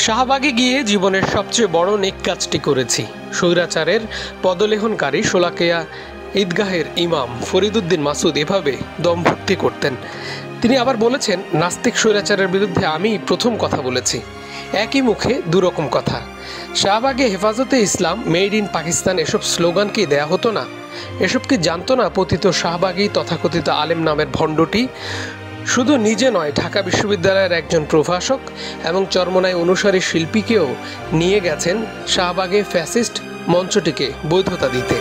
শাহবাগে গিয়ে জীবনের সবচেয়ে বড় নেক কাজটি করেছি। স্বৈরাচারের পদলেহনকারী শোলাকিয়া ঈদগাহের ইমাম ফরিদউদ্দিন মাসুদ এভাবে দমভক্তি করতেন। তিনি আবার বলেছেন, নাস্তিক স্বৈরাচারের বিরুদ্ধে আমি প্রথম কথা বলেছি। একই মুখে দুরকম কথা। শাহবাগে হেফাজতে ইসলাম, মেড ইন পাকিস্তান এসব স্লোগান কি দেয়া হতো না? এসব কি জানতো না পতিত শাহবাগী তথাকথিত আলেম নামের ভণ্ডটি? শুধু নিজে নয়, ঢাকা বিশ্ববিদ্যালয়ের একজন প্রভাষক এবং চরমনাই অনুসারী শিল্পীকেও নিয়ে গেছেন শাহবাগে ফ্যাসিস্ট মঞ্চটিকে বৈধতা দিতে।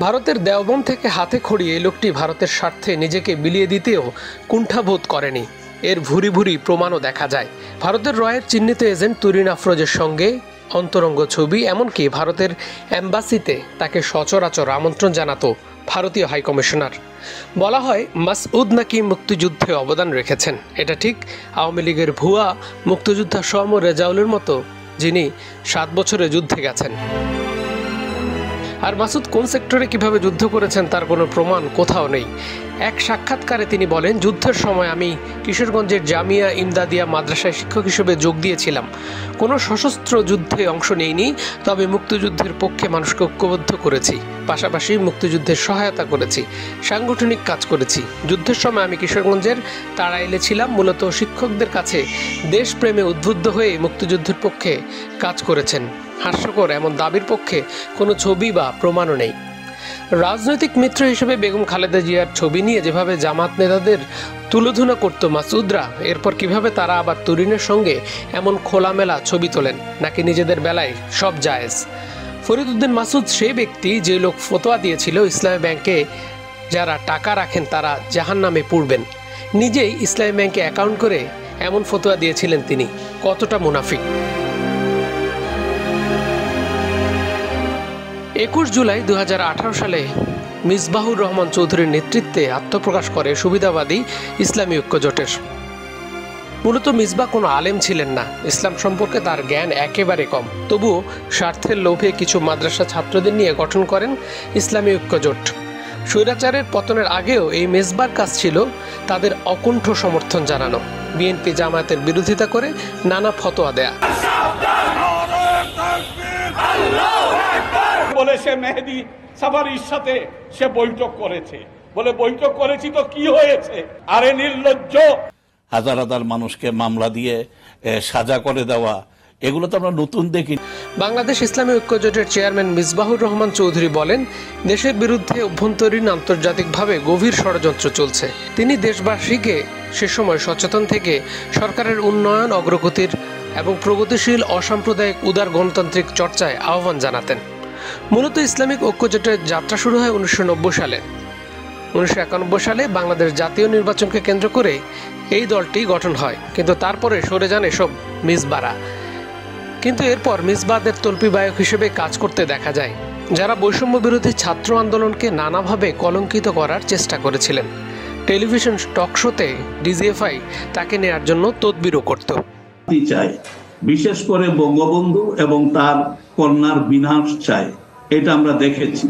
ভারতের দেওবন্দ থেকে হাতে খড়ি এই লোকটি ভারতের স্বার্থে নিজেকে বিলিয়ে দিতেও কুণ্ঠাবোধ করেনি। এর ভুরি ভুরি প্রমাণও দেখা যায়। ভারতের রয়ের চিহ্নিত এজেন্ট তুরিন আফরোজের সঙ্গে অন্তরঙ্গ ছবি, এমনকি ভারতের অ্যাম্বাসিতে তাকে সচরাচর আমন্ত্রণ জানাতো ভারতীয় হাইকমিশনার। বলা হয় মাসউদ নাকি মুক্তিযুদ্ধে অবদান রেখেছেন। এটা ঠিক আওয়ামী লীগের ভুয়া মুক্তিযোদ্ধা সম রেজাউলের মতো, যিনি 7 বছরে যুদ্ধে গেছেন। আর মাসুদ কোন সেক্টরে কিভাবে যুদ্ধ করেছেন তার কোনো প্রমাণ কোথাও নেই। এক সাক্ষাৎকারে তিনি বলেন, যুদ্ধের সময় আমি কিশোরগঞ্জের জামিয়া ইমদাদিয়া মাদ্রাসায় শিক্ষক হিসেবে যোগ দিয়েছিলাম। কোনো সশস্ত্র যুদ্ধে অংশ নেইনি, তবে মুক্তিযুদ্ধের পক্ষে মানুষকে ঐক্যবদ্ধ করেছি, পাশাপাশি মুক্তিযুদ্ধের সহায়তা করেছি, সাংগঠনিক কাজ করেছি। যুদ্ধের সময় আমি কিশোরগঞ্জের তাড়াইলে ছিলাম। মূলত শিক্ষকদের কাছে দেশপ্রেমে উদ্বুদ্ধ হয়ে মুক্তিযুদ্ধের পক্ষে কাজ করেছেন। হাস্যকর এমন দাবির পক্ষে কোনো ছবি বা প্রমাণও নেই। রাজনৈতিক মিত্র হিসেবে বেগম খালেদা জিয়ার ছবি নিয়ে যেভাবে জামাত নেতাদের তুলোধনা করত মাসুদরা, এরপর কিভাবে তারা আবার তুরিনের সঙ্গে এমন খোলামেলা ছবি তোলেন, নাকি নিজেদের বেলায় সব জায়েজ? ফরিদউদ্দিন মাসুদ সেই ব্যক্তি যে লোক ফতোয়া দিয়েছিল ইসলামী ব্যাংকে যারা টাকা রাখেন তারা জাহান্নামে পুড়বেন। নিজেই ইসলামী ব্যাংকে অ্যাকাউন্ট করে এমন ফতোয়া দিয়েছিলেন তিনি। কতটা মুনাফিক! 21 জুলাই 2018 সালে মিসবাহুর রহমান চৌধুরীর নেতৃত্বে আত্মপ্রকাশ করে সুবিধাবাদী ইসলামী ঐক্যজোটের। মূলত মিসবাহ কোনো আলেম ছিলেন না, ইসলাম সম্পর্কে তার জ্ঞান একেবারে কম। তবুও স্বার্থের লোভে কিছু মাদ্রাসা ছাত্রদের নিয়ে গঠন করেন ইসলামী ঐক্যজোট। স্বৈরাচারের পতনের আগেও এই মেজবার কাজ ছিল তাদের অকুণ্ঠ সমর্থন জানানো, বিএনপি জামায়াতের বিরোধিতা করে নানা ফতোয়া দেয়া। বলে সে মেহেদি সাফারির সাথে সে বৈঠক করেছে, বলে বৈঠক করেছি তো কি হয়েছে? আরে নির্লজ্জ! হাজার হাজার মানুষকে মামলা দিয়ে সাজা করে দেওয়া, এগুলো তো আমরা নতুন দেখি। বাংলাদেশ ইসলামী ঐক্যজোটের চেয়ারম্যান মিসবাহুর রহমান চৌধুরী বলেন, দেশের বিরুদ্ধে অভ্যন্তরীণ আন্তর্জাতিকভাবে গভীর ষড়যন্ত্র চলছে। তিনি দেশবাসীকে সে সময় সচেতন থেকে সরকারের উন্নয়ন, অগ্রগতির এবং প্রগতিশীল অসাম্প্রদায়িক উদার গণতান্ত্রিক চর্চায় আহ্বান জানাতেন। মূলত ইসলামিক ঐক্যজোটের যাত্রা শুরু হয় 1990 সালে। 1991 সালে বাংলাদেশ জাতীয় নির্বাচনকে কেন্দ্র করে এই দলটি গঠন হয়, কিন্তু তারপরে সরে যান এসব মিসবারা। কিন্তু এরপর মিসবাদের তল্পিবায়ক হিসেবে কাজ করতে দেখা যায়, যারা বৈষম্য বিরোধী ছাত্র আন্দোলনকে নানাভাবে কলঙ্কিত করার চেষ্টা করেছিলেন। টেলিভিশন টক শোতে ডিজিএফআই তাকে নেয়ার জন্য তদবিরও করত। বিশেষ করে বঙ্গবন্ধু এবং তার কন্যার বিনাশ চায়, এটা আমরা দেখেছি।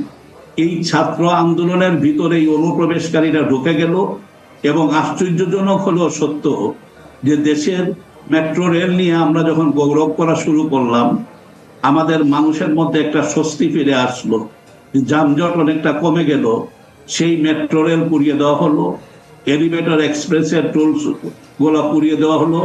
এই ছাত্র আন্দোলনের ভিতরে এই অনুপ্রবেশকারীরা ঢুকে গেল এবং আশ্চর্যজনক হলেও সত্য যে দেশের মেট্রো রেল নিয়ে আমরা যখন গৌরব করা শুরু করলাম, আমাদের মানুষের মধ্যে একটা স্বস্তি ফিরে আসলো, যানজট অনেকটা কমে গেল। সেই মেট্রো রেল পুড়িয়ে দেওয়া হলো, এলিভেটর এক্সপ্রেসের টোল গুলো পুড়িয়ে দেওয়া হলো।